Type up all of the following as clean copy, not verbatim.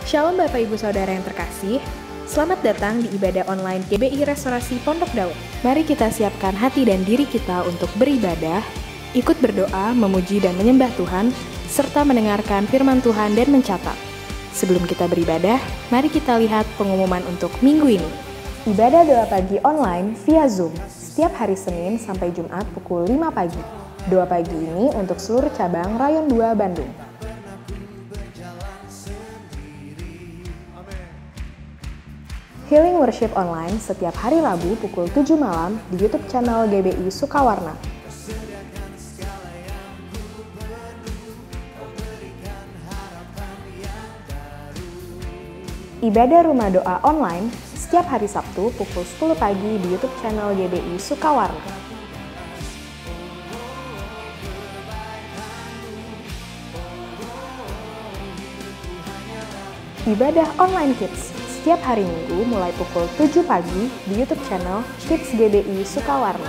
Shalom Bapak Ibu Saudara yang terkasih, selamat datang di ibadah online GBI Restorasi Pondok Daud. Mari kita siapkan hati dan diri kita untuk beribadah, ikut berdoa, memuji dan menyembah Tuhan, serta mendengarkan firman Tuhan dan mencatat. Sebelum kita beribadah, mari kita lihat pengumuman untuk minggu ini. Ibadah doa pagi online via Zoom, setiap hari Senin sampai Jumat pukul 5 pagi. Doa pagi ini untuk seluruh cabang Rayon 2 Bandung. Healing Worship Online setiap hari Rabu pukul 7 malam di YouTube channel GBI Sukawarna. Ibadah Rumah Doa Online setiap hari Sabtu pukul 10 pagi di YouTube channel GBI Sukawarna. Ibadah Online Kids setiap hari Minggu mulai pukul 7 pagi di YouTube channel Kids GBI Sukawarna.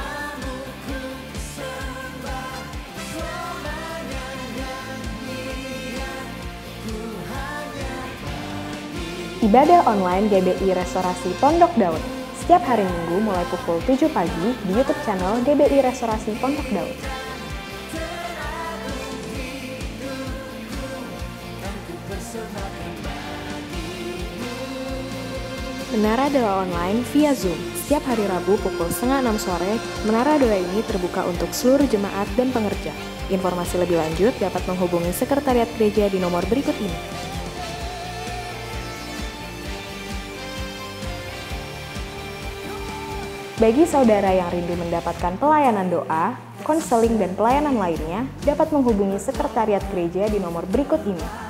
Ibadah online GBI Restorasi Pondok Daud setiap hari Minggu mulai pukul 7 pagi di YouTube channel GBI Restorasi Pondok Daud. Menara Doa Online via Zoom. Setiap hari Rabu pukul 5:30 sore, Menara Doa ini terbuka untuk seluruh jemaat dan pengerja. Informasi lebih lanjut dapat menghubungi Sekretariat Gereja di nomor berikut ini. Bagi saudara yang rindu mendapatkan pelayanan doa, konseling, dan pelayanan lainnya, dapat menghubungi Sekretariat Gereja di nomor berikut ini.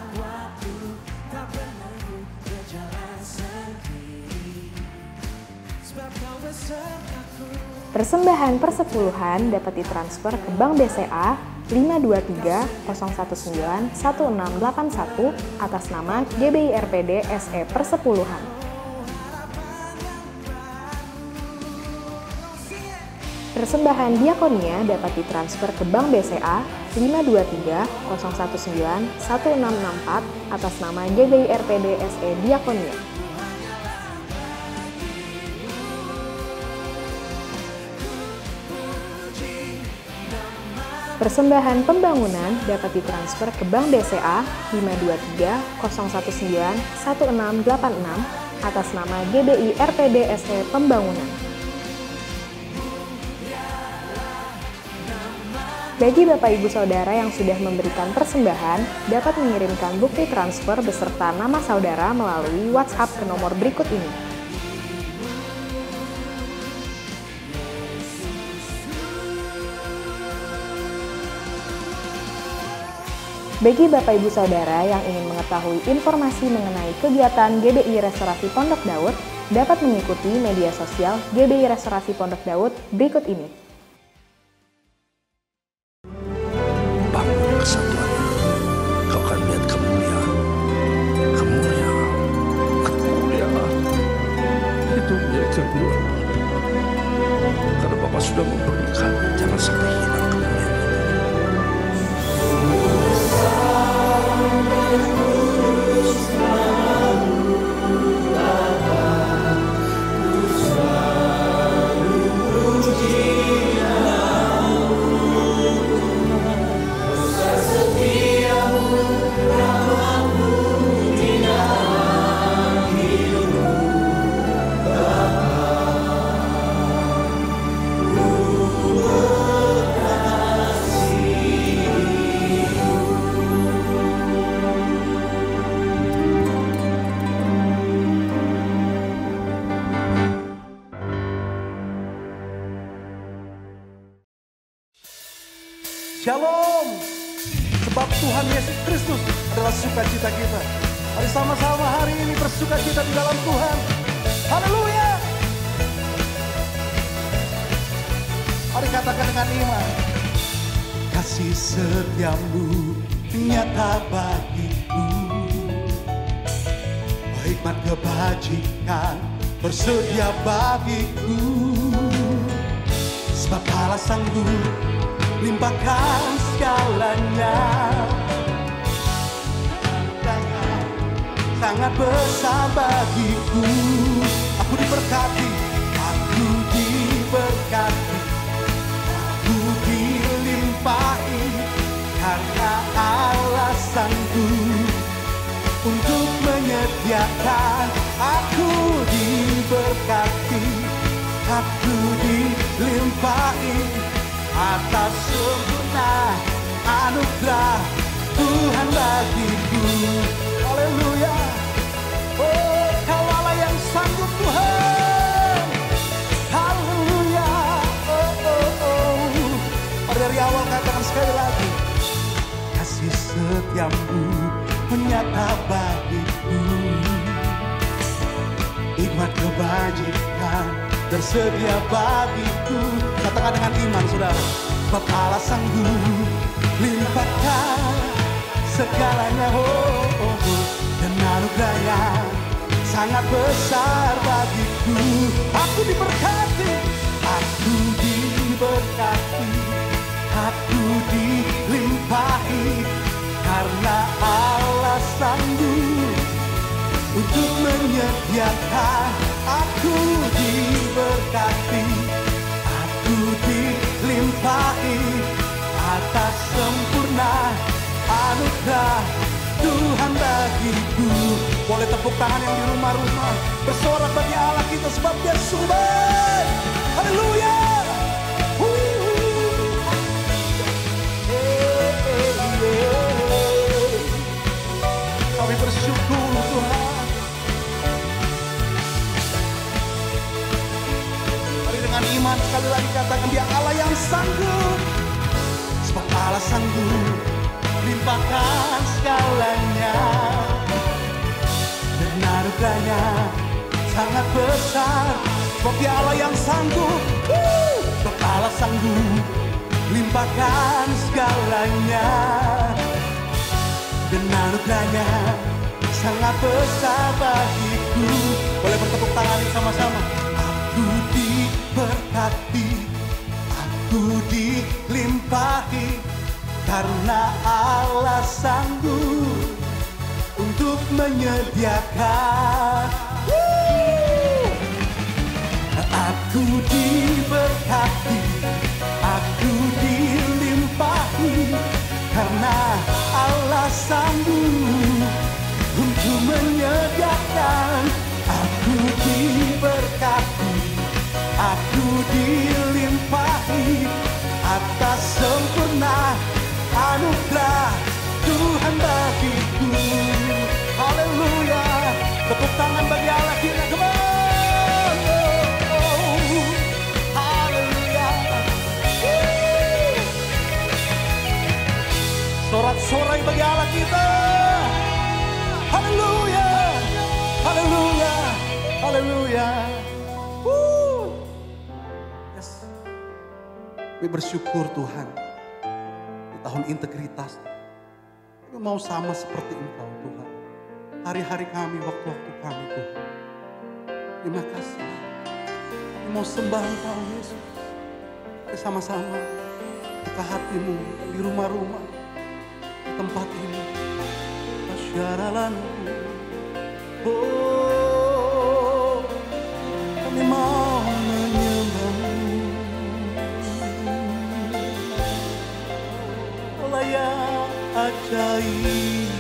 Persembahan persepuluhan dapat ditransfer ke Bank BCA 52301911681 atas nama GBI RPD SE Persepuluhan. Persembahan diakonia dapat ditransfer ke Bank BCA 52301911664 atas nama GBI RPD SE Diakonia. Persembahan pembangunan dapat ditransfer ke Bank BCA 52301911686 atas nama GBI RPD SE Pembangunan. Bagi Bapak Ibu Saudara yang sudah memberikan persembahan, dapat mengirimkan bukti transfer beserta nama saudara melalui WhatsApp ke nomor berikut ini. Bagi Bapak Ibu Saudara yang ingin mengetahui informasi mengenai kegiatan GBI Restorasi Pondok Daud, dapat mengikuti media sosial GBI Restorasi Pondok Daud berikut ini. Bangun kesatuannya, kau akan lihat kemuliaan, itu milik kedua. Karena Bapak sudah memberikan, jangan sampai hilang kemuliaan itu. Shalom, sebab Tuhan Yesus Kristus adalah sukacita kita. Mari sama-sama hari ini bersukacita di dalam Tuhan. Haleluya. Mari katakan dengan iman. Kasih setiamu nyata bagiku, hikmat kebajikan bersedia bagiku. Sebab Allah sanggup limpahkan segalanya. sangat besar bagiku. Aku diberkati, aku diberkati, aku dilimpahi, karena Allah sanggup untuk menyediakan. Aku diberkati, aku dilimpahi, atas sempurna anugerah Tuhan bagiku. Haleluya. Oh, Kau Allah yang sanggup Tuhan. Haleluya. Oh, oh, oh. Dari awal katakan sekali lagi, kasih setiamu menyata bagiku, hikmat kebajikan tersedia bagiku. Katakan dengan iman saudara, Sebab Allah sanggup limpahkan segalanya, dan anugerahnya sangat besar bagiku. Aku diberkati, aku diberkati, aku dilimpahi, karena Allah sanggup untuk menyediakan. Aku diberkati, aku dilimpahi, atas sempurna anugerah Tuhan bagiku. Boleh tepuk tangan yang di rumah-rumah, bersorak bagi Allah kita sebab Dia sungguh baik. Haleluya. Kami bersyukur Tuhan. Mari dengan iman sekali lagi katakan, Dia Allah yang sanggup. Sebab Allah sanggup limpahkan segalanya, dan anugerahnya sangat besar. Sebab Dia Allah yang sanggup. Sebab Allah sanggup limpahkan segalanya, dan anugerahnya sangat besar bagiku. Boleh bertepuk tangan sama-sama. Aku diberkati, aku dilimpahi, karena Allah sanggup untuk menyediakan. Aku diberkati, aku dilimpahi, karena Allah sanggup untuk menyediakan. Aku diberkati, aku dilimpahi, atas sempurna anugerah Tuhan bagiku. Haleluya. Tepuk tangan bagi Allah kita, come on. Haleluya. Sorak-sorai bagi Allah kita. Haleluya. Haleluya. Haleluya. Yes. Kami bersyukur Tuhan, di tahun integritas kami mau sama seperti Engkau Tuhan. Hari-hari kami, waktu-waktu kami Tuhan. Terima kasih. Kami mau sembah Engkau Yesus. Mari sama-sama buka hatimu di rumah-rumah, di tempat ini. Masyarakat, oh, kami mau menyembah-Mu. Allah yang ajaib,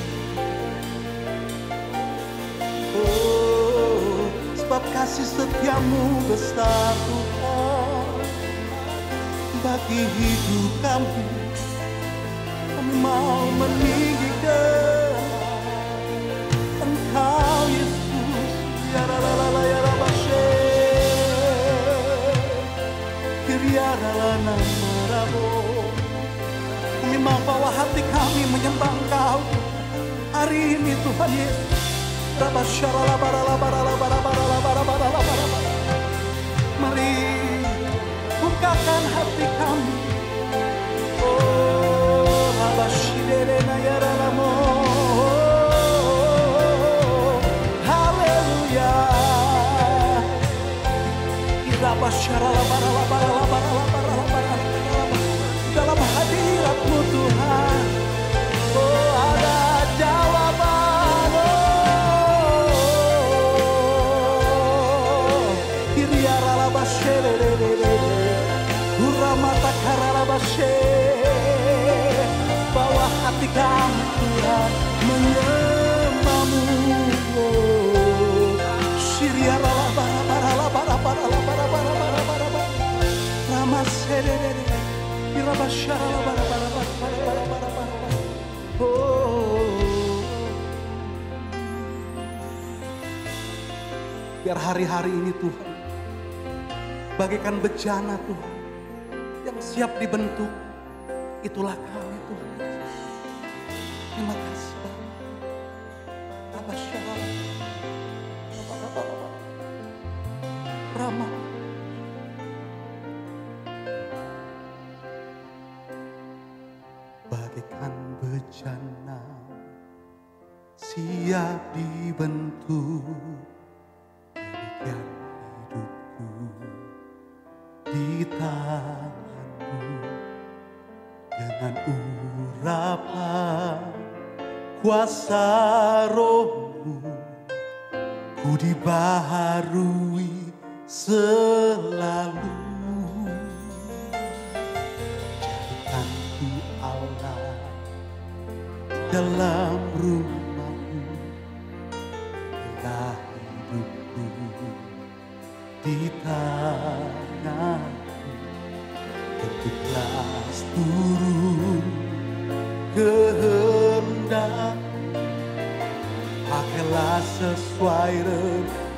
oh, sebab kasih setiamu besar Tuhan bagi hidup kami. Kami mau meninggikan Engkau Yesus. Ya la la la la ya la bashe, ya la la namarabo. Kami mau bawa hati kami menyembah Engkau hari ini Tuhan Yesus. Mari bukakan hati kami. Oh, labashidena ya ramo. Haleluya. Dalam hadirat-Mu Tuhan, oh ada jawaban. Oh Biar hari-hari ini Tuhan, bagaikan bejana Tuhan, yang siap dibentuk, itulah kami Tuhan Yesus. Terima kasih Bapa. Rabba Shalom. Rama. Bagaikan bejana siap dibentuk, demikian hidupku di tanganmu. Dengan urapan kuasa Roh-Mu, ku dibaharui selalu. Jadikanku Allah dalam rumah-Mu, bila hidupku di tangan-Mu. Bentuklah seluruh kehendak, pakailah sesuai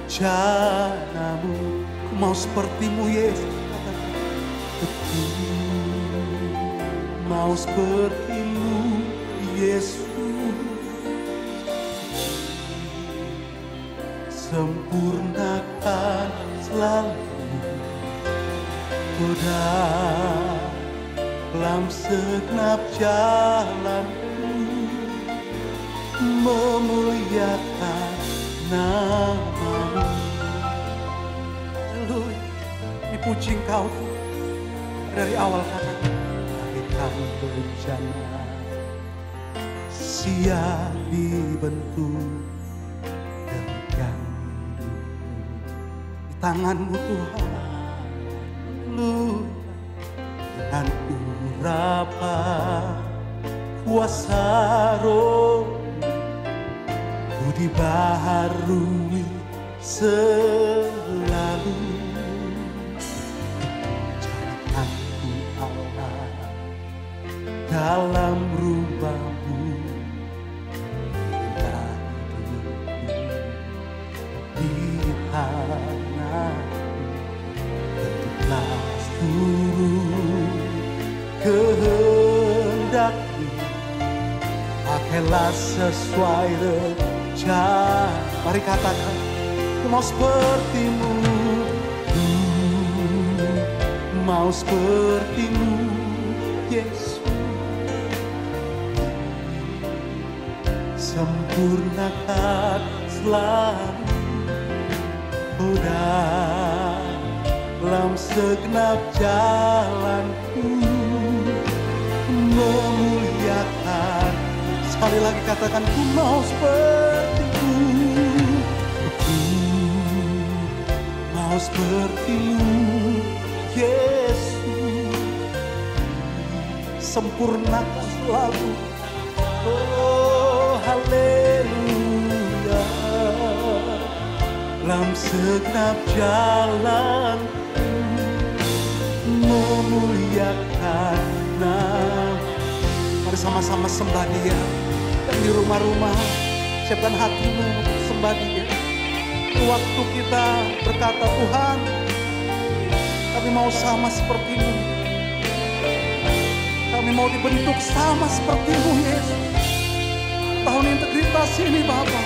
rencana-Mu. Ku mau seperti-Mu Yesus, aku mau seperti-Mu Yesus. Sempurnakan selalu dalam segenap jalanku, memuliakan nama-Mu. Haleluya, dipuji Engkau Tuhan. Dari awal kata bagaikan bejana siap dibentuk, demikian hidupku di tangan-Mu Tuhan. Dengan urapan kuasa Roh, ku dibaharui selalu. Jadikanku Allah dalam rumah-Mu, bila hidupku di tangan-Mu. Bentuklah seluruh kehendak-Mu, pakailah sesuai rencana. Mari katakan, ku mau seperti-Mu, ku mau seperti-Mu Yesus. Sempurnakan selalu dalam segenap jalanku, memuliakan. Sekali lagi katakan, ku mau seperti-Mu, ku mau seperti-Mu Yesus. Sempurnakan selalu, oh haleluya, dalam segenap jalanku, memuliakan nama. Mari sama-sama sembah Dia. Dan di rumah-rumah, siapkan hatimu untuk sembah Dia. Waktu kita berkata, Tuhan, kami mau sama seperti-Mu, kami mau dibentuk sama seperti-Mu Yesus. Tahun integritas ini Bapa,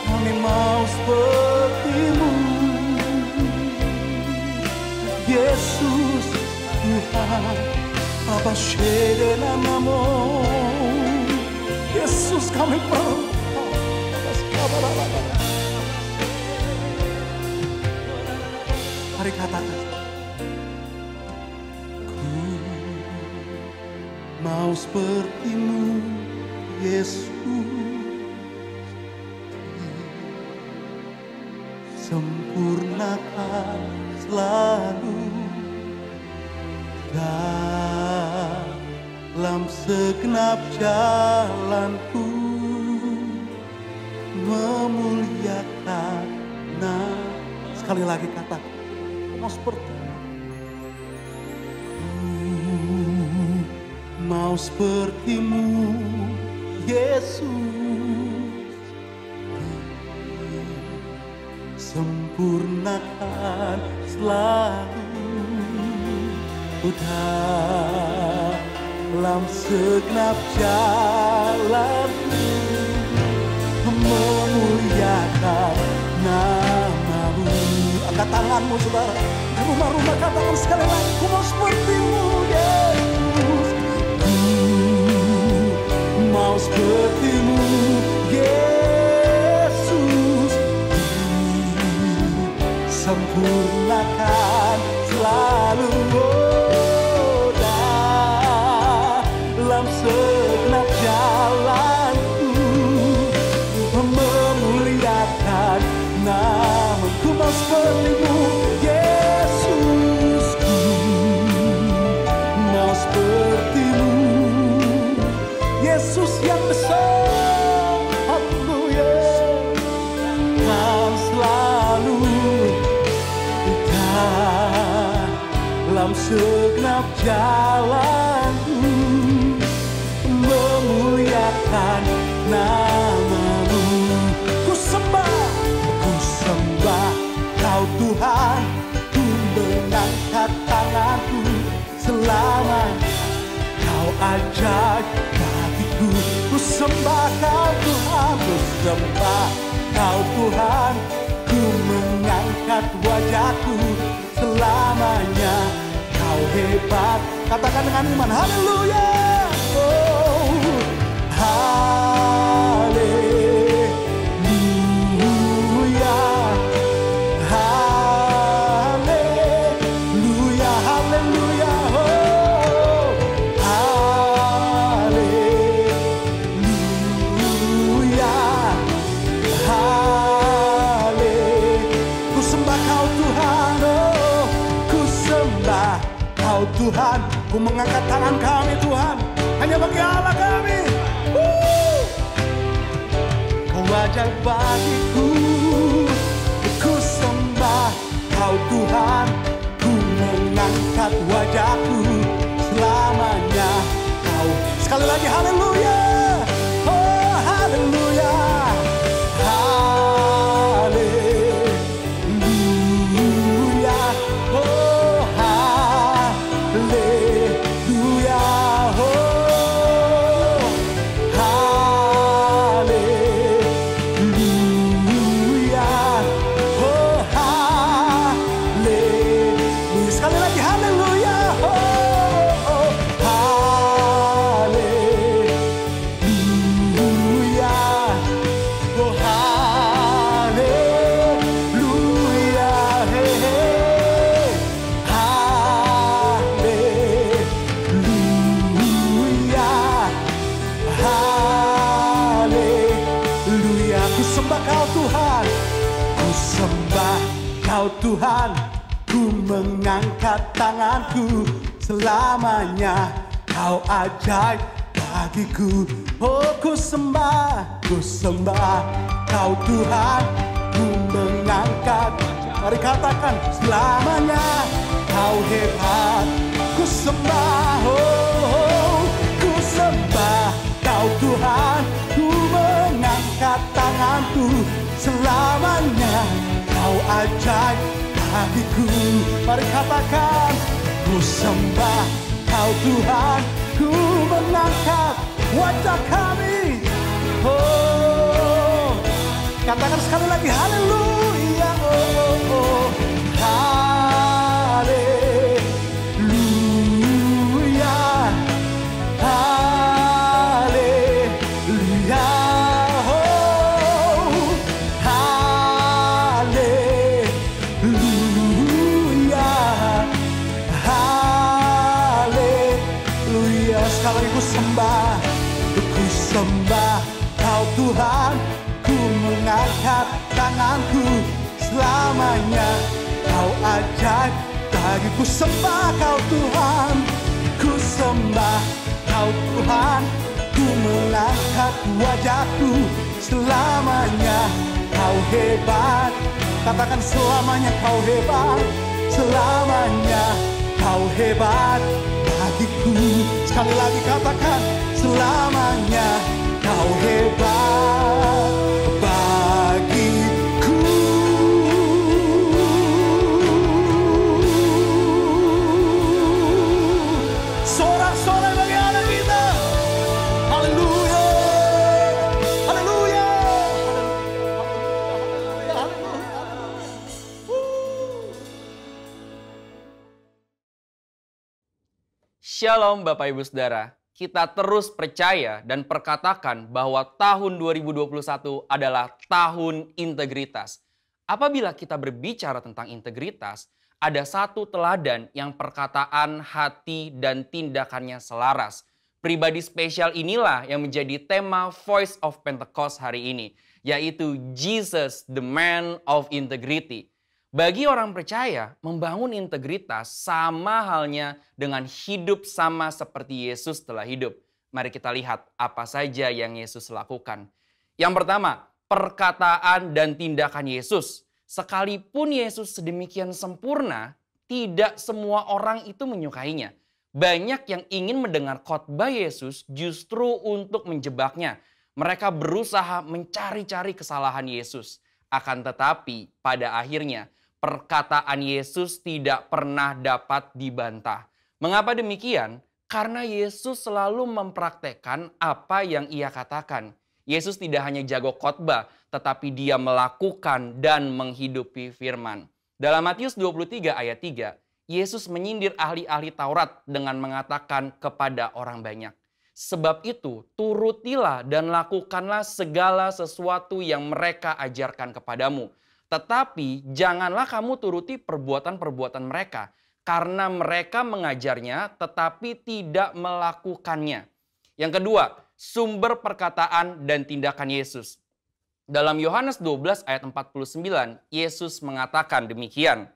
kami mau seperti-Mu Yesus Tuhan. Yesus, kami perlu. Mari katakan, ku mau seperti-Mu Yesus. Sempurnakan selalu dalam segenap jalanku, memuliakan nama. Sekali lagi katakan, mau seperti mau sepertimu, Yesus. Sempurnakan selalu dalam segenap jalanmu, memuliakan nama-Mu. Angkat tanganmu saudara, di rumah-rumah katakan sekali lagi, ku mau sepertimu, Yesus. Ku mau sepertimu, Yesus. Sempurnakan selalu dalam segenap jalanku, memuliakan nama-Ku. Mau sepertimu, Yesus. Mau sepertimu, Yesus yang besar. Haleluya. Kan selalu dalam segenap jalanku, memuliakan nama-Mu. Ku sembah Kau Tuhan. Ku mengangkat tanganku selamanya. Kau ajaib bagiku. Ku sembah Kau Tuhan. Ku sembah Kau Tuhan. Ku mengangkat wajahku selamanya. Kau hebat. Katakan dengan iman, haleluya. Oh, haleluya. Haleluya, haleluya. Oh, haleluya. Ku sembah Kau Tuhan. Oh, ku sembah Kau Tuhan. Ku mengangkat tangan kami Tuhan, hanya bagi Allah kami. Kau ajaib bagiku. Ku sembah Kau Tuhan. Ku mengangkat wajahku selamanya. Kau sekali lagi haleluya. Oh haleluya. Haleluya. Oh haleluya. Oh haleluya. Oh haleluya. Sekali lagi haleluya. Oh haleluya. Oh haleluya. Hey, hey. Haleluya. Haleluya. Ku sembah Kau Tuhan. Ku sembah Kau Tuhan. Ku mengangkat tanganku selamanya. Kau ajaib bagiku. Oh ku sembah Kau Tuhan. Ku mengangkat, mari katakan selamanya. Kau hebat. Ku sembah, oh ku sembah Kau Tuhan. Ku mengangkat tanganku selamanya. Kau ajaib bagiku. Mari katakan, ku sembah Kau Tuhan. Ku mengangkat wajah kami. Oh, katakan sekali lagi haleluya. Oh, haleluya. Haleluya. Oh, haleluya. Haleluya. Sekali lagi ku sembah Kau Tuhan. Ku mengangkat tanganku selamanya. Kau ajaib bagiku. Sembah Kau Tuhan. Ku sembah Kau Tuhan. Ku mengangkat wajahku selamanya. Kau hebat Katakan selamanya kau hebat, selamanya kau hebat bagiku. Sekali lagi katakan selamanya kau hebat bagiku. Sorak-sorai bagi anak kita. Haleluya. Haleluya. Haleluya. Shalom Bapak Ibu Saudara, kita terus percaya dan perkatakan bahwa tahun 2021 adalah tahun integritas. Apabila kita berbicara tentang integritas, ada satu teladan yang perkataan, hati, dan tindakannya selaras. Pribadi spesial inilah yang menjadi tema Voice of Pentecost hari ini, yaitu Jesus, the Man of Integrity. Bagi orang percaya, membangun integritas sama halnya dengan hidup sama seperti Yesus telah hidup. Mari kita lihat apa saja yang Yesus lakukan. Yang pertama, perkataan dan tindakan Yesus. Sekalipun Yesus sedemikian sempurna, tidak semua orang itu menyukainya. Banyak yang ingin mendengar khotbah Yesus justru untuk menjebaknya. Mereka berusaha mencari-cari kesalahan Yesus. Akan tetapi, pada akhirnya, perkataan Yesus tidak pernah dapat dibantah. Mengapa demikian? Karena Yesus selalu mempraktekkan apa yang ia katakan. Yesus tidak hanya jago khotbah, tetapi dia melakukan dan menghidupi firman. Dalam Matius 23 ayat 3, Yesus menyindir ahli-ahli Taurat dengan mengatakan kepada orang banyak, "Sebab itu turutilah dan lakukanlah segala sesuatu yang mereka ajarkan kepadamu. Tetapi janganlah kamu turuti perbuatan-perbuatan mereka, karena mereka mengajarnya tetapi tidak melakukannya." Yang kedua, sumber perkataan dan tindakan Yesus. Dalam Yohanes 12 ayat 49, Yesus mengatakan demikian,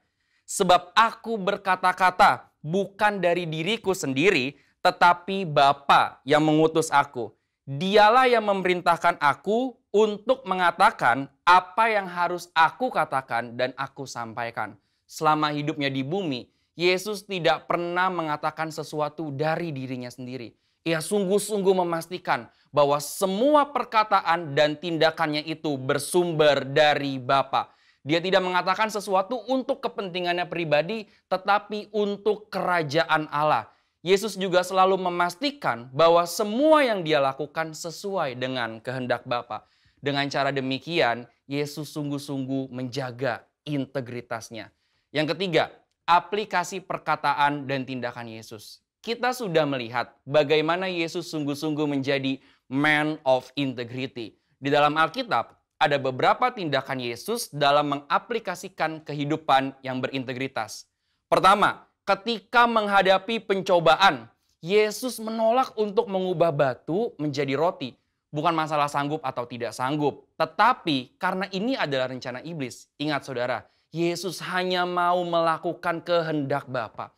"Sebab aku berkata-kata bukan dari diriku sendiri, tetapi Bapa yang mengutus aku. Dialah yang memerintahkan aku untuk mengatakan apa yang harus aku katakan dan aku sampaikan." Selama hidupnya di bumi, Yesus tidak pernah mengatakan sesuatu dari dirinya sendiri. Ia sungguh-sungguh memastikan bahwa semua perkataan dan tindakannya itu bersumber dari Bapa. Dia tidak mengatakan sesuatu untuk kepentingannya pribadi, tetapi untuk kerajaan Allah. Yesus juga selalu memastikan bahwa semua yang dia lakukan sesuai dengan kehendak Bapa. Dengan cara demikian, Yesus sungguh-sungguh menjaga integritasnya. Yang ketiga, aplikasi perkataan dan tindakan Yesus. Kita sudah melihat bagaimana Yesus sungguh-sungguh menjadi man of integrity. Di dalam Alkitab, ada beberapa tindakan Yesus dalam mengaplikasikan kehidupan yang berintegritas. Pertama, ketika menghadapi pencobaan, Yesus menolak untuk mengubah batu menjadi roti. Bukan masalah sanggup atau tidak sanggup, tetapi karena ini adalah rencana iblis. Ingat saudara, Yesus hanya mau melakukan kehendak Bapa.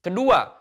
Kedua,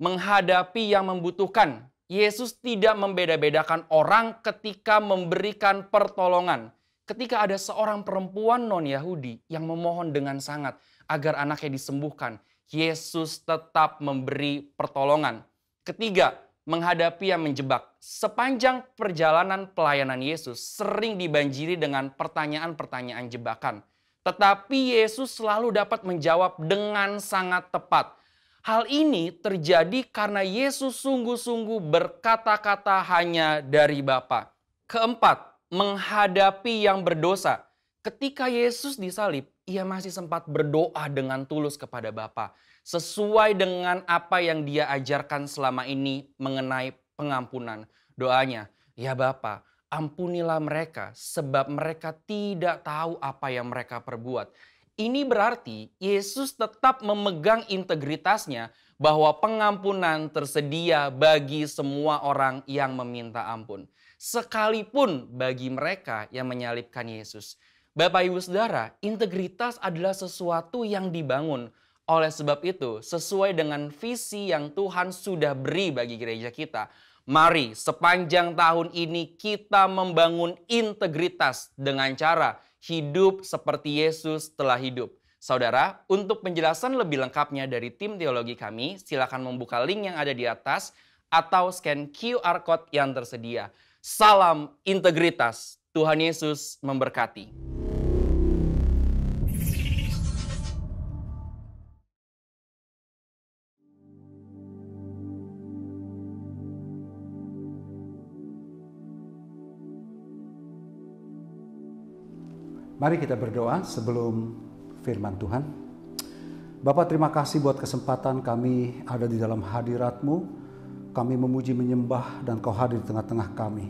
menghadapi yang membutuhkan. Yesus tidak membeda-bedakan orang ketika memberikan pertolongan. Ketika ada seorang perempuan non-Yahudi yang memohon dengan sangat agar anaknya disembuhkan, Yesus tetap memberi pertolongan. Ketiga, menghadapi yang menjebak. Sepanjang perjalanan pelayanan Yesus sering dibanjiri dengan pertanyaan-pertanyaan jebakan. Tetapi Yesus selalu dapat menjawab dengan sangat tepat. Hal ini terjadi karena Yesus sungguh-sungguh berkata-kata hanya dari Bapa. Keempat, menghadapi yang berdosa. Ketika Yesus disalib, ia masih sempat berdoa dengan tulus kepada Bapa. Sesuai dengan apa yang dia ajarkan selama ini mengenai pengampunan. Doanya, "Ya Bapa, ampunilah mereka sebab mereka tidak tahu apa yang mereka perbuat." Ini berarti Yesus tetap memegang integritasnya bahwa pengampunan tersedia bagi semua orang yang meminta ampun. Sekalipun bagi mereka yang menyalibkan Yesus. Bapak Ibu Saudara, integritas adalah sesuatu yang dibangun. Oleh sebab itu, sesuai dengan visi yang Tuhan sudah beri bagi gereja kita, Mari sepanjang tahun ini kita membangun integritas dengan cara hidup seperti Yesus telah hidup. Saudara, untuk penjelasan lebih lengkapnya dari tim teologi kami, silakan membuka link yang ada di atas atau scan QR Code yang tersedia. Salam integritas, Tuhan Yesus memberkati. Mari kita berdoa sebelum firman Tuhan. Bapa, terima kasih buat kesempatan kami ada di dalam hadirat-Mu. Kami memuji, menyembah, dan Kau hadir di tengah-tengah kami.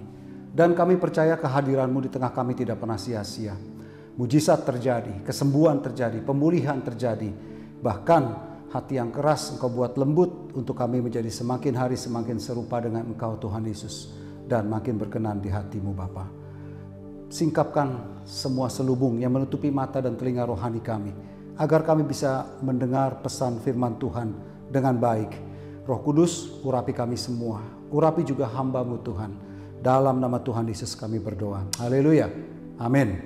Dan kami percaya kehadiran-Mu di tengah kami tidak pernah sia-sia. Mujizat terjadi, kesembuhan terjadi, pemulihan terjadi. Bahkan hati yang keras Engkau buat lembut untuk kami menjadi semakin hari semakin serupa dengan Engkau Tuhan Yesus. Dan makin berkenan di hati-Mu Bapa. Singkapkan semua selubung yang menutupi mata dan telinga rohani kami, agar kami bisa mendengar pesan firman Tuhan dengan baik. Roh Kudus, urapi kami semua, urapi juga hamba-Mu Tuhan. Dalam nama Tuhan Yesus kami berdoa. Haleluya. Amin.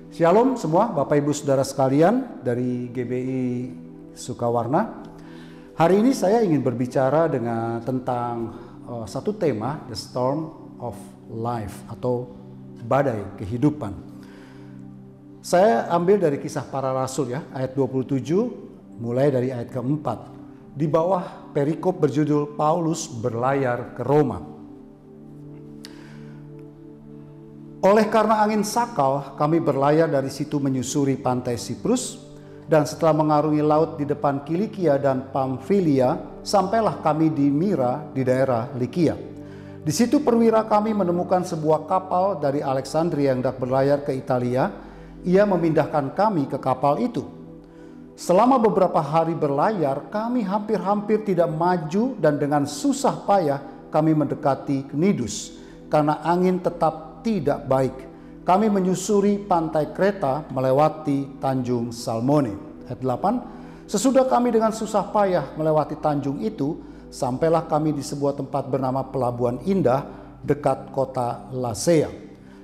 Shalom semua Bapak Ibu Saudara sekalian dari GBI Sukawarna. Hari ini saya ingin berbicara tentang satu tema, The Storm of Life atau badai kehidupan. Saya ambil dari Kisah Para Rasul ya, ayat 27 mulai dari ayat keempat. Di bawah perikop berjudul Paulus berlayar ke Roma. Oleh karena angin sakal, kami berlayar dari situ menyusuri pantai Siprus, dan setelah mengarungi laut di depan Kilikia dan Pamfilia, sampailah kami di Mira di daerah Likia. Di situ perwira kami menemukan sebuah kapal dari Alexandria yang hendak berlayar ke Italia. Ia memindahkan kami ke kapal itu. Selama beberapa hari berlayar, kami hampir-hampir tidak maju dan dengan susah payah kami mendekati Knidus. Karena angin tetap tidak baik, kami menyusuri pantai Kreta melewati Tanjung Salmone. Ayat 8, sesudah kami dengan susah payah melewati tanjung itu, sampailah kami di sebuah tempat bernama Pelabuhan Indah dekat kota Lasea.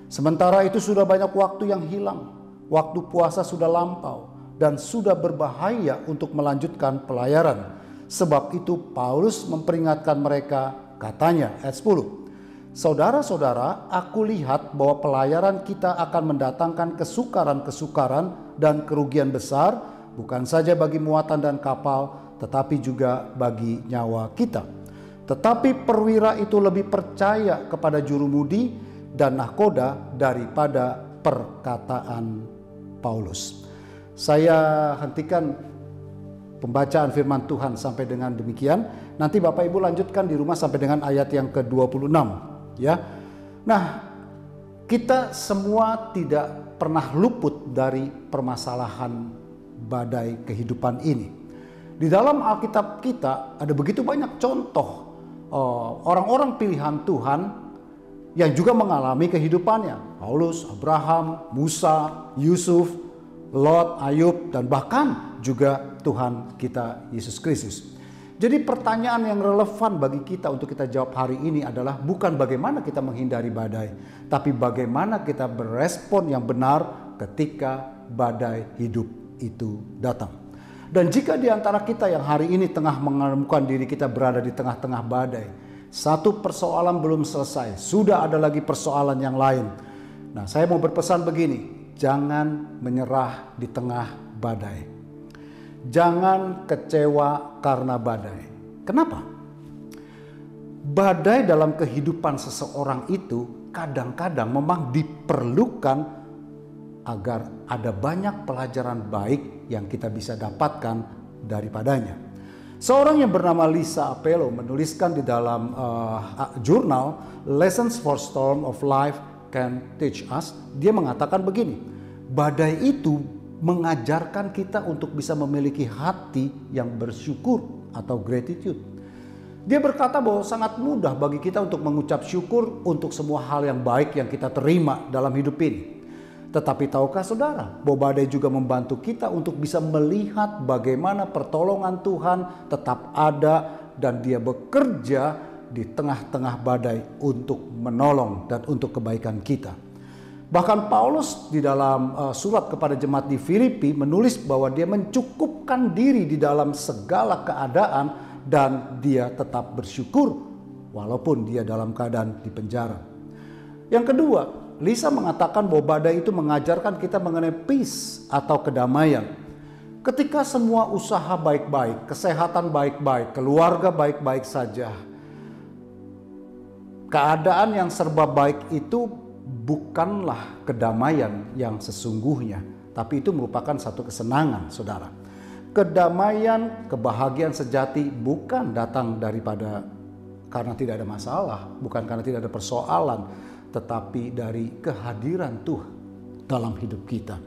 Sementara itu sudah banyak waktu yang hilang. Waktu puasa sudah lampau dan sudah berbahaya untuk melanjutkan pelayaran. Sebab itu Paulus memperingatkan mereka, katanya ayat 10. Saudara-saudara, aku lihat bahwa pelayaran kita akan mendatangkan kesukaran-kesukaran dan kerugian besar, bukan saja bagi muatan dan kapal, tetapi juga bagi nyawa kita. Tetapi perwira itu lebih percaya kepada jurumudi dan nahkoda daripada perkataan Paulus. Saya hentikan pembacaan firman Tuhan sampai dengan demikian. Nanti Bapak Ibu lanjutkan di rumah sampai dengan ayat yang ke-26 ya. Nah, kita semua tidak pernah luput dari permasalahan badai kehidupan ini. Di dalam Alkitab kita ada begitu banyak contoh orang-orang pilihan Tuhan yang juga mengalami kehidupannya. Paulus, Abraham, Musa, Yusuf, Lot, Ayub, dan bahkan juga Tuhan kita Yesus Kristus. Jadi pertanyaan yang relevan bagi kita untuk kita jawab hari ini adalah bukan bagaimana kita menghindari badai, tapi bagaimana kita berespon yang benar ketika badai hidup itu datang. Dan jika di antara kita yang hari ini tengah menemukan diri kita berada di tengah-tengah badai, satu persoalan belum selesai, sudah ada lagi persoalan yang lain. Nah, saya mau berpesan begini, jangan menyerah di tengah badai. Jangan kecewa karena badai. Kenapa? Badai dalam kehidupan seseorang itu kadang-kadang memang diperlukan agar ada banyak pelajaran baik yang kita bisa dapatkan daripadanya. Seorang yang bernama Lisa Apello menuliskan di dalam jurnal Lessons for Storm of Life Can Teach Us. Dia mengatakan begini, badai itu mengajarkan kita untuk bisa memiliki hati yang bersyukur atau gratitude. Dia berkata bahwa sangat mudah bagi kita untuk mengucap syukur untuk semua hal yang baik yang kita terima dalam hidup ini. Tetapi tahukah saudara bahwa badai juga membantu kita untuk bisa melihat bagaimana pertolongan Tuhan tetap ada dan Dia bekerja di tengah-tengah badai untuk menolong dan untuk kebaikan kita. Bahkan Paulus di dalam surat kepada jemaat di Filipi menulis bahwa dia mencukupkan diri di dalam segala keadaan dan dia tetap bersyukur walaupun dia dalam keadaan di penjara. Yang kedua, Lisa mengatakan bahwa badai itu mengajarkan kita mengenai peace atau kedamaian. Ketika semua usaha baik-baik, kesehatan baik-baik, keluarga baik-baik saja, keadaan yang serba baik itu bukanlah kedamaian yang sesungguhnya, tapi itu merupakan satu kesenangan, saudara. Kedamaian, kebahagiaan sejati bukan datang daripada karena tidak ada masalah, bukan karena tidak ada persoalan, tetapi dari kehadiran Tuhan dalam hidup kita.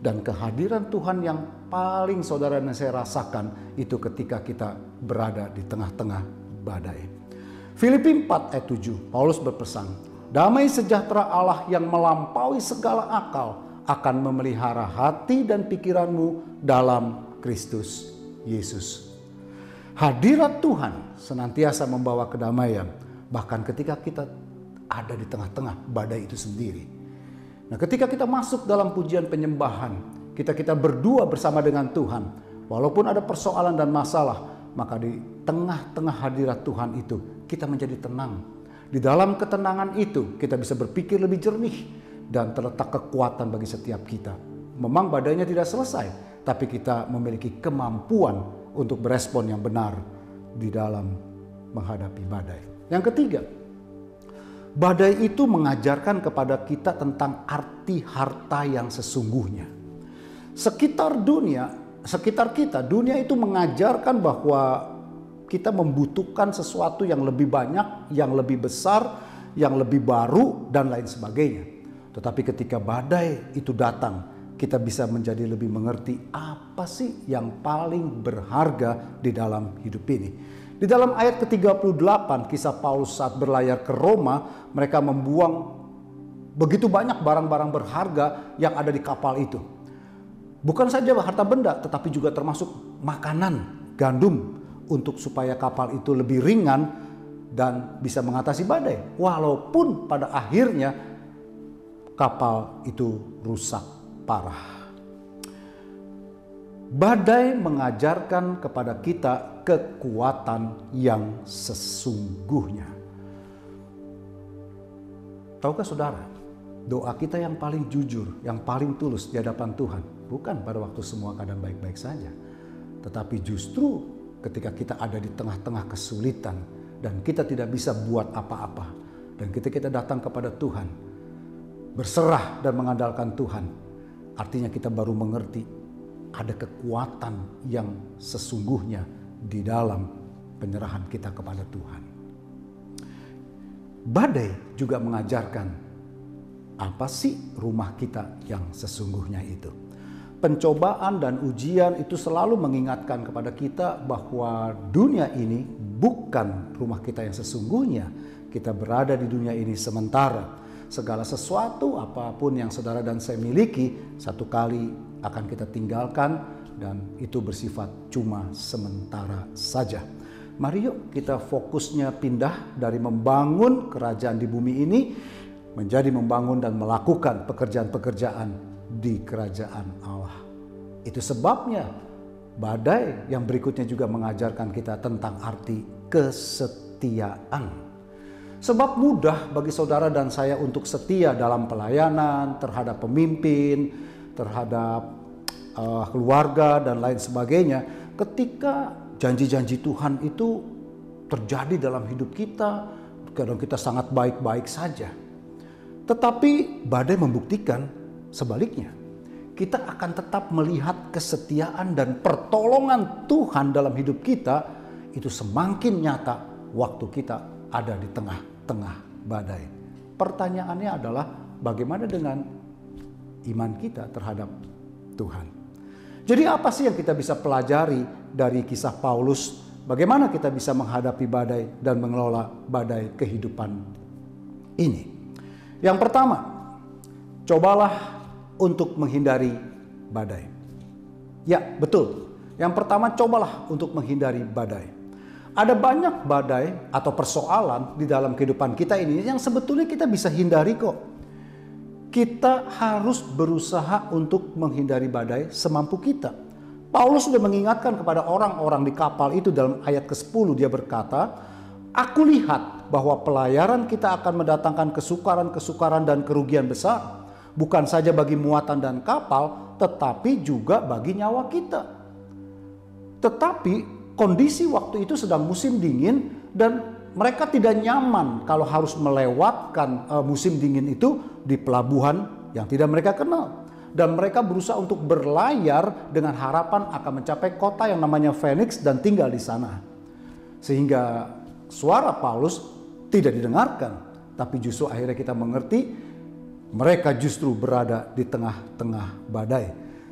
Dan kehadiran Tuhan yang paling saudara dan saya rasakan itu ketika kita berada di tengah-tengah badai. Filipi 4 ayat 7, Paulus berpesan, damai sejahtera Allah yang melampaui segala akal akan memelihara hati dan pikiranmu dalam Kristus Yesus. Hadirat Tuhan senantiasa membawa kedamaian, bahkan ketika kita ada di tengah-tengah badai itu sendiri. Nah, ketika kita masuk dalam pujian penyembahan, kita berdua bersama dengan Tuhan, walaupun ada persoalan dan masalah, maka di tengah-tengah hadirat Tuhan itu kita menjadi tenang. Di dalam ketenangan itu kita bisa berpikir lebih jernih dan terletak kekuatan bagi setiap kita. Memang badainya tidak selesai, tapi kita memiliki kemampuan untuk berespon yang benar di dalam menghadapi badai. Yang ketiga, badai itu mengajarkan kepada kita tentang arti harta yang sesungguhnya. Sekitar kita, dunia itu mengajarkan bahwa kita membutuhkan sesuatu yang lebih banyak, yang lebih besar, yang lebih baru, dan lain sebagainya. Tetapi ketika badai itu datang, kita bisa menjadi lebih mengerti apa sih yang paling berharga di dalam hidup ini. Di dalam ayat ke-38 kisah Paulus saat berlayar ke Roma, mereka membuang begitu banyak barang-barang berharga yang ada di kapal itu. Bukan saja harta benda, tetapi juga termasuk makanan, gandum, untuk supaya kapal itu lebih ringan dan bisa mengatasi badai. Walaupun pada akhirnya kapal itu rusak parah. Badai mengajarkan kepada kita kekuatan yang sesungguhnya. Tahukah saudara, doa kita yang paling jujur, yang paling tulus di hadapan Tuhan, bukan pada waktu semua keadaan baik-baik saja, tetapi justru ketika kita ada di tengah-tengah kesulitan dan kita tidak bisa buat apa-apa, dan ketika kita datang kepada Tuhan, berserah dan mengandalkan Tuhan, artinya kita baru mengerti ada kekuatan yang sesungguhnya di dalam penyerahan kita kepada Tuhan. Badai juga mengajarkan apa sih rumah kita yang sesungguhnya itu. Pencobaan dan ujian itu selalu mengingatkan kepada kita bahwa dunia ini bukan rumah kita yang sesungguhnya. Kita berada di dunia ini sementara. Segala sesuatu apapun yang saudara dan saya miliki satu kali akan kita tinggalkan dan itu bersifat cuma sementara saja. Mari yuk kita fokusnya pindah dari membangun kerajaan di bumi ini menjadi membangun dan melakukan pekerjaan-pekerjaan di kerajaan Allah. Itu sebabnya badai yang berikutnya juga mengajarkan kita tentang arti kesetiaan. Sebab mudah bagi saudara dan saya untuk setia dalam pelayanan, terhadap pemimpin, terhadap keluarga dan lain sebagainya. Ketika janji-janji Tuhan itu terjadi dalam hidup kita, kadang kita sangat baik-baik saja. Tetapi badai membuktikan sebaliknya. Kita akan tetap melihat kesetiaan dan pertolongan Tuhan dalam hidup kita itu semakin nyata waktu kita ada di tengah-tengah badai. Pertanyaannya adalah bagaimana dengan iman kita terhadap Tuhan? Jadi apa sih yang kita bisa pelajari dari kisah Paulus? Bagaimana kita bisa menghadapi badai dan mengelola badai kehidupan ini? Yang pertama, cobalah untuk menghindari badai. Ya, betul. Yang pertama, cobalah untuk menghindari badai. Ada banyak badai atau persoalan di dalam kehidupan kita ini yang sebetulnya kita bisa hindari kok. Kita harus berusaha untuk menghindari badai semampu kita. Paulus sudah mengingatkan kepada orang-orang di kapal itu dalam ayat ke-10, dia berkata, "Aku lihat bahwa pelayaran kita akan mendatangkan kesukaran-kesukaran dan kerugian besar, bukan saja bagi muatan dan kapal, tetapi juga bagi nyawa kita." Tetapi kondisi waktu itu sedang musim dingin dan mereka tidak nyaman kalau harus melewatkan musim dingin itu di pelabuhan yang tidak mereka kenal. Dan mereka berusaha untuk berlayar dengan harapan akan mencapai kota yang namanya Phoenix dan tinggal di sana. Sehingga suara Paulus tidak didengarkan. Tapi justru akhirnya kita mengerti mereka justru berada di tengah-tengah badai.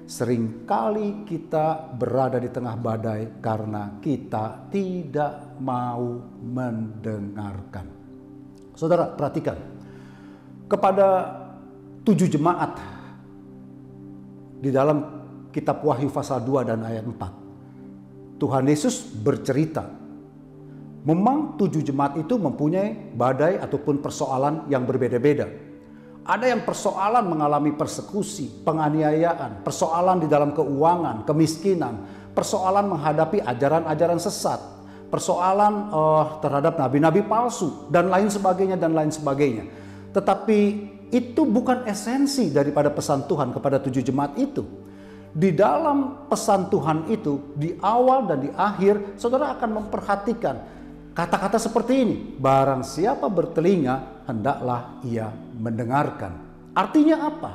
Seringkali kita berada di tengah badai karena kita tidak mau mendengarkan. Saudara, perhatikan. Kepada 7 jemaat di dalam kitab Wahyu pasal 2 dan ayat 4. Tuhan Yesus bercerita. Memang 7 jemaat itu mempunyai badai ataupun persoalan yang berbeda-beda. Ada yang persoalan mengalami persekusi, penganiayaan, persoalan di dalam keuangan, kemiskinan, persoalan menghadapi ajaran-ajaran sesat, persoalan terhadap nabi-nabi palsu, dan lain sebagainya, dan lain sebagainya. Tetapi itu bukan esensi daripada pesan Tuhan kepada 7 jemaat itu. Di dalam pesan Tuhan itu, di awal dan di akhir, saudara akan memperhatikan kata-kata seperti ini. Barang siapa bertelinga, hendaklah ia mendengarkan. Artinya apa?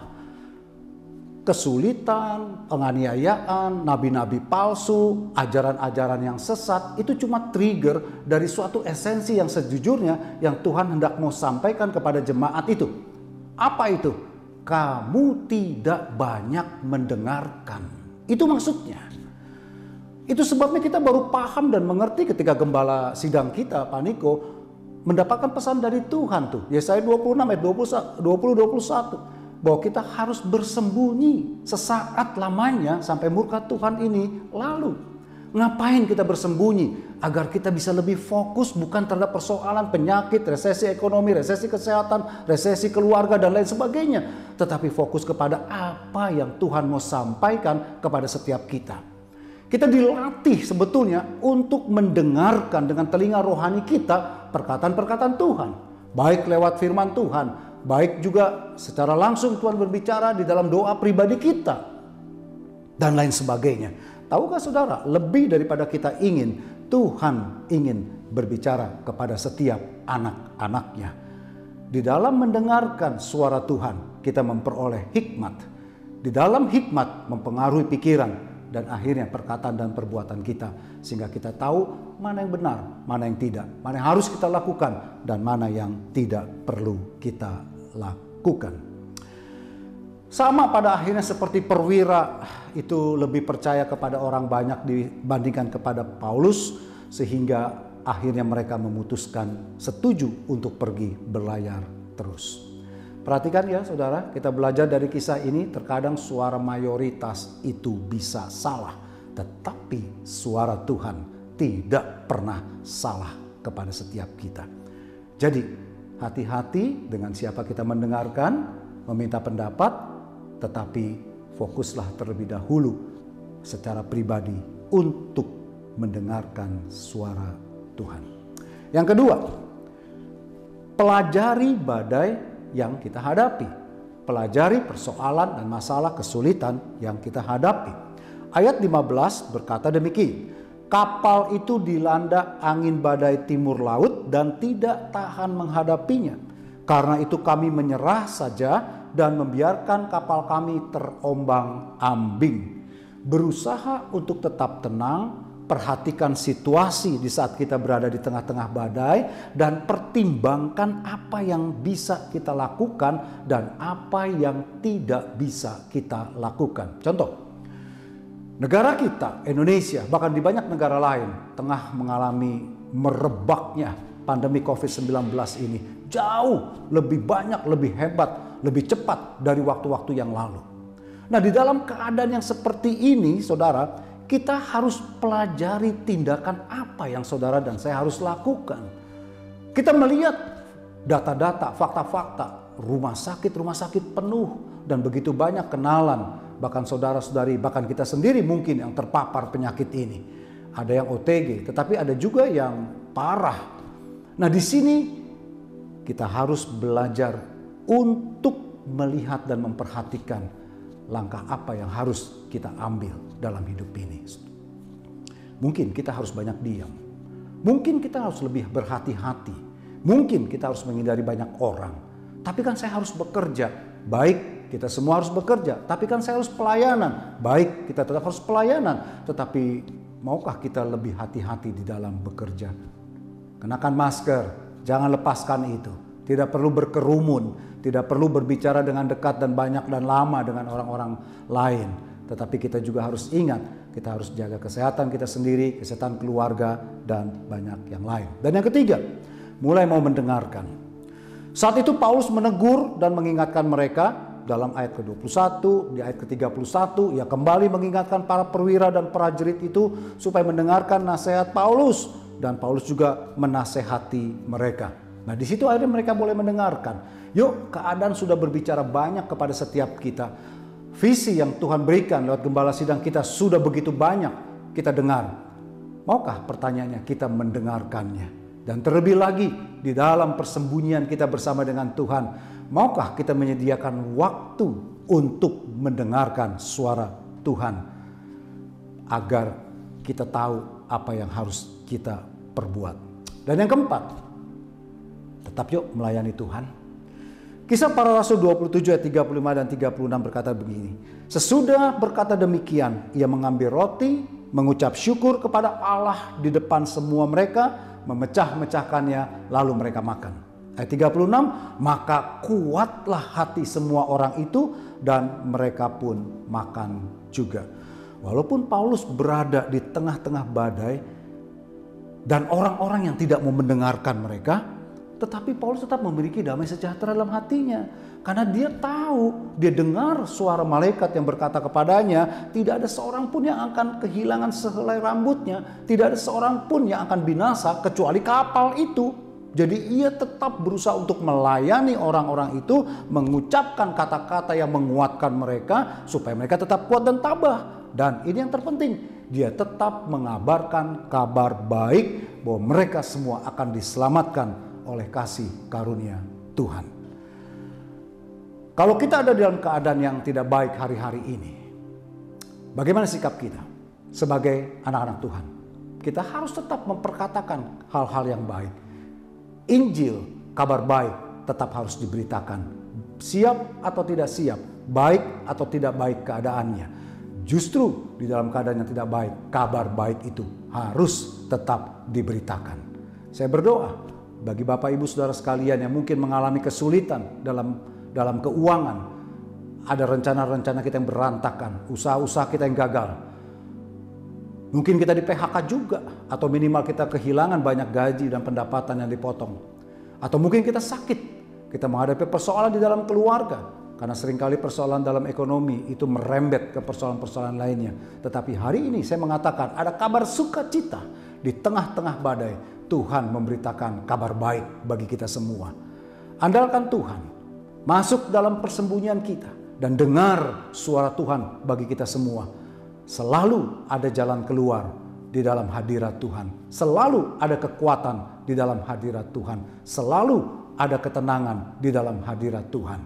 Kesulitan, penganiayaan, nabi-nabi palsu, ajaran-ajaran yang sesat, itu cuma trigger dari suatu esensi yang sejujurnya yang Tuhan hendak mau sampaikan kepada jemaat itu. Apa itu? Kamu tidak banyak mendengarkan. Itu maksudnya. Itu sebabnya kita baru paham dan mengerti ketika gembala sidang kita, Pak Niko, mendapatkan pesan dari Tuhan tuh. Yesaya 26 ayat 20-21. Bahwa kita harus bersembunyi sesaat lamanya sampai murka Tuhan ini lalu. Ngapain kita bersembunyi? Agar kita bisa lebih fokus bukan terhadap persoalan penyakit, resesi ekonomi, resesi kesehatan, resesi keluarga dan lain sebagainya. Tetapi fokus kepada apa yang Tuhan mau sampaikan kepada setiap kita. Kita dilatih sebetulnya untuk mendengarkan dengan telinga rohani kita perkataan-perkataan Tuhan. Baik lewat firman Tuhan, baik juga secara langsung Tuhan berbicara di dalam doa pribadi kita. Dan lain sebagainya. Tahukah saudara, lebih daripada kita ingin, Tuhan ingin berbicara kepada setiap anak-anaknya. Di dalam mendengarkan suara Tuhan, kita memperoleh hikmat. Di dalam hikmat mempengaruhi pikiran dan akhirnya perkataan dan perbuatan kita. Sehingga kita tahu mana yang benar, mana yang tidak. Mana yang harus kita lakukan dan mana yang tidak perlu kita lakukan. Sama pada akhirnya seperti perwira itu lebih percaya kepada orang banyak dibandingkan kepada Paulus. Sehingga akhirnya mereka memutuskan setuju untuk pergi berlayar terus. Perhatikan ya saudara, kita belajar dari kisah ini. Terkadang suara mayoritas itu bisa salah. Tetapi suara Tuhan tidak pernah salah kepada setiap kita. Jadi hati-hati dengan siapa kita mendengarkan, meminta pendapat. Tetapi fokuslah terlebih dahulu secara pribadi untuk mendengarkan suara Tuhan. Yang kedua, pelajari badai yang kita hadapi. Pelajari persoalan dan masalah kesulitan yang kita hadapi. Ayat 15 berkata demikian. Kapal itu dilanda angin badai timur laut dan tidak tahan menghadapinya. Karena itu kami menyerah saja dan membiarkan kapal kami terombang-ambing. Berusaha untuk tetap tenang, perhatikan situasi di saat kita berada di tengah-tengah badai, dan pertimbangkan apa yang bisa kita lakukan dan apa yang tidak bisa kita lakukan. Contoh, negara kita, Indonesia, bahkan di banyak negara lain, tengah mengalami merebaknya pandemi COVID-19 ini. Jauh lebih banyak, lebih hebat, lebih cepat dari waktu-waktu yang lalu. Nah, di dalam keadaan yang seperti ini, saudara, kita harus pelajari tindakan apa yang saudara dan saya harus lakukan. Kita melihat data-data, fakta-fakta, rumah sakit penuh dan begitu banyak kenalan, bahkan saudara-saudari, bahkan kita sendiri mungkin yang terpapar penyakit ini. Ada yang OTG, tetapi ada juga yang parah. Nah, di sini kita harus belajar untuk melihat dan memperhatikan langkah apa yang harus kita ambil dalam hidup ini. Mungkin kita harus banyak diam. Mungkin kita harus lebih berhati-hati. Mungkin kita harus menghindari banyak orang. Tapi kan saya harus bekerja. Baik, kita semua harus bekerja. Tapi kan saya harus pelayanan. Baik, kita tetap harus pelayanan. Tetapi maukah kita lebih hati-hati di dalam bekerja? Kenakan masker, jangan lepaskan itu. Tidak perlu berkerumun, tidak perlu berbicara dengan dekat dan banyak dan lama dengan orang-orang lain. Tetapi kita juga harus ingat, kita harus jaga kesehatan kita sendiri, kesehatan keluarga, dan banyak yang lain. Dan yang ketiga, mulai mau mendengarkan. Saat itu Paulus menegur dan mengingatkan mereka dalam ayat ke-21, di ayat ke-31, ia kembali mengingatkan para perwira dan prajurit itu supaya mendengarkan nasihat Paulus. Dan Paulus juga menasehati mereka. Nah, di situ akhirnya mereka boleh mendengarkan. Yuk, keadaan sudah berbicara banyak kepada setiap kita. Visi yang Tuhan berikan lewat gembala sidang kita sudah begitu banyak kita dengar. Maukah pertanyaannya kita mendengarkannya? Dan terlebih lagi di dalam persembunyian kita bersama dengan Tuhan, maukah kita menyediakan waktu untuk mendengarkan suara Tuhan agar kita tahu apa yang harus kita perbuat. Dan yang keempat, tetap yuk melayani Tuhan. Kisah Para Rasul 27 ayat 35 dan 36 berkata begini. Sesudah berkata demikian, ia mengambil roti, mengucap syukur kepada Allah di depan semua mereka, memecah-mecahkannya, lalu mereka makan. Ayat 36, maka kuatlah hati semua orang itu dan mereka pun makan juga. Walaupun Paulus berada di tengah-tengah badai dan orang-orang yang tidak mau mendengarkan mereka, tetapi Paulus tetap memiliki damai sejahtera dalam hatinya. Karena dia tahu, dia dengar suara malaikat yang berkata kepadanya, tidak ada seorang pun yang akan kehilangan sehelai rambutnya. Tidak ada seorang pun yang akan binasa kecuali kapal itu. Jadi ia tetap berusaha untuk melayani orang-orang itu, mengucapkan kata-kata yang menguatkan mereka supaya mereka tetap kuat dan tabah. Dan ini yang terpenting, dia tetap mengabarkan kabar baik bahwa mereka semua akan diselamatkan oleh kasih karunia Tuhan. Kalau kita ada dalam keadaan yang tidak baik hari-hari ini, bagaimana sikap kita sebagai anak-anak Tuhan? Kita harus tetap memperkatakan hal-hal yang baik. Injil, kabar baik tetap harus diberitakan. Siap atau tidak siap, baik atau tidak baik keadaannya. Justru di dalam keadaan yang tidak baik, kabar baik itu harus tetap diberitakan. Saya berdoa bagi Bapak Ibu Saudara sekalian yang mungkin mengalami kesulitan dalam keuangan, ada rencana-rencana kita yang berantakan, usaha-usaha kita yang gagal. Mungkin kita di PHK juga, atau minimal kita kehilangan banyak gaji dan pendapatan yang dipotong. Atau mungkin kita sakit, kita menghadapi persoalan di dalam keluarga, karena seringkali persoalan dalam ekonomi itu merembet ke persoalan-persoalan lainnya. Tetapi hari ini saya mengatakan ada kabar sukacita di tengah-tengah badai. Tuhan memberitakan kabar baik bagi kita semua. Andalkan Tuhan, masuk dalam persembunyian kita dan dengar suara Tuhan bagi kita semua. Selalu ada jalan keluar di dalam hadirat Tuhan. Selalu ada kekuatan di dalam hadirat Tuhan. Selalu ada ketenangan di dalam hadirat Tuhan.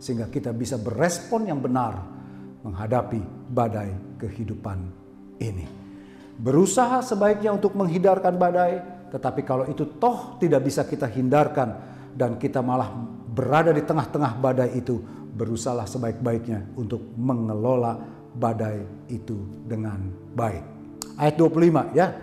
Sehingga kita bisa berespon yang benar menghadapi badai kehidupan ini. Berusaha sebaiknya untuk menghindarkan badai, tetapi kalau itu toh tidak bisa kita hindarkan dan kita malah berada di tengah-tengah badai itu, berusahalah sebaik-baiknya untuk mengelola badai itu dengan baik. Ayat 25 ya.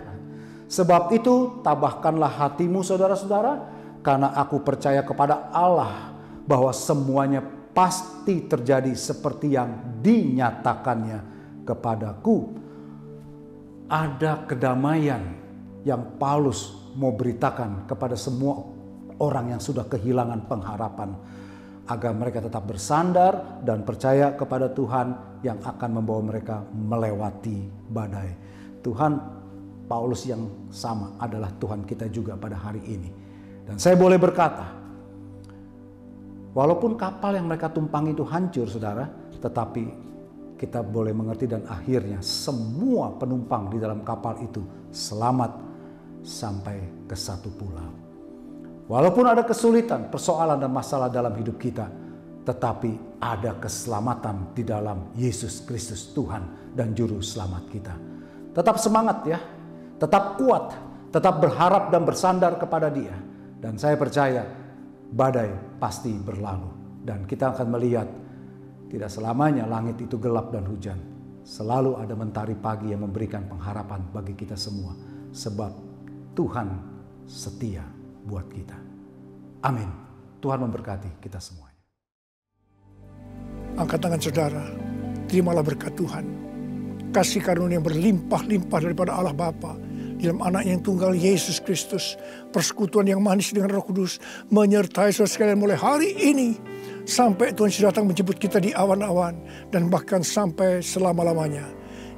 Sebab itu tabahkanlah hatimu saudara-saudara, karena aku percaya kepada Allah bahwa semuanya pasti terjadi seperti yang dinyatakannya kepadaku. Ada kedamaian yang Paulus mau beritakan kepada semua orang yang sudah kehilangan pengharapan. agar mereka tetap bersandar dan percaya kepada Tuhan yang akan membawa mereka melewati badai. Tuhan Paulus yang sama adalah Tuhan kita juga pada hari ini. Dan saya boleh berkata, walaupun kapal yang mereka tumpangi itu hancur, saudara, tetapi kita boleh mengerti dan akhirnya semua penumpang di dalam kapal itu selamat sampai ke satu pulau. Walaupun ada kesulitan, persoalan dan masalah dalam hidup kita, tetapi ada keselamatan di dalam Yesus Kristus Tuhan dan Juru Selamat kita. Tetap semangat ya, tetap kuat, tetap berharap dan bersandar kepada Dia. Dan saya percaya badai pasti berlalu. Dan kita akan melihat tidak selamanya langit itu gelap dan hujan. Selalu ada mentari pagi yang memberikan pengharapan bagi kita semua. Sebab Tuhan setia buat kita. Amin. Tuhan memberkati kita semuanya. Angkat tangan saudara, terimalah berkat Tuhan. Kasih karunia yang berlimpah-limpah daripada Allah Bapa dalam anak yang tunggal Yesus Kristus. Persekutuan yang manis dengan Roh Kudus menyertai saudara sekalian mulai hari ini sampai Tuhan sudah datang menjemput kita di awan-awan dan bahkan sampai selama-lamanya.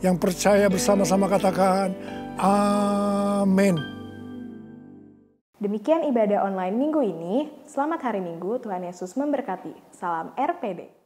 Yang percaya bersama-sama katakan amin. Demikian ibadah online minggu ini. Selamat hari Minggu, Tuhan Yesus memberkati. Salam RPD.